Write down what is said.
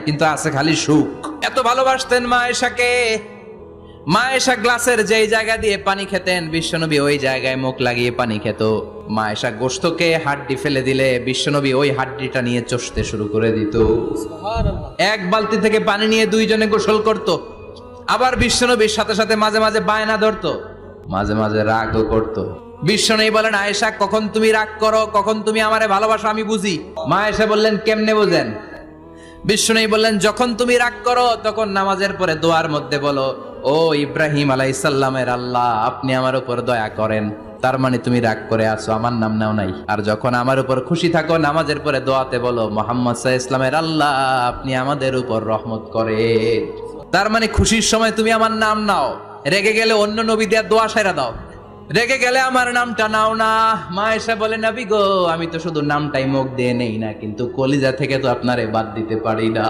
কিন্তু আছে খালি সুখ। এত ভালোবাসতেন মা আয়েশাকে। মা আয়েশা গ্লাসের যেই জায়গা দিয়ে পানি খেতেন, বিশ্বনবী ওই জায়গায় মুখ লাগিয়ে পানি খেত। মা আয়েশা গোশতকে হাড্ডি ফেলে দিলে বিশ্বনবী ওই হাড্ডিটা নিয়ে চষতে শুরু করে দিত। এক বালতি থেকে পানি নিয়ে দুইজনে গোসল করত। আবার বিশ্বনবীর সাথে সাথে মাঝে মাঝে বায়না ধরতো, মাঝে মাঝে রাগও করতো। বিশ্বনবী বলেন, আয়েশা কখন তুমি রাগ করো, কখন তুমি আমারে ভালোবাসো আমি বুঝি। মা আয়েশা বললেন, কেমনে বুঝেন? বিশ্বনবী বললেন, যখন তুমি রাগ করো তখন নামাজের পরে দোয়ার মধ্যে বলো, ও ইব্রাহিম আলাইহিস সালামের আল্লাহ, আপনি আমার উপর দয়া করেন। তার মানে তুমি রাগ করে আছো, আমার নাম নাও নাই। আর যখন আমার উপর খুশি থাকো নামাজের পরে দোয়াতে বলো, মুহাম্মদ সাল্লাল্লাহু আলাইহি ওয়াসাল্লামের আল্লাহ, আপনি আমাদের উপর রহমত করেন। তার মানে খুশির সময় তুমি আমার নাম নাও, রেগে গেলে অন্য নবী দেওয়ার দোয়া সাইরা দাও, রেগে গেলে আমার নামটা নাও না। মা আয়েশা বলে, নবী গো, আমি তো শুধু নামটাই মুখ দিয়ে নেই না, কিন্তু কলিজা থেকে তো আপনারে বাদ দিতে পারি না।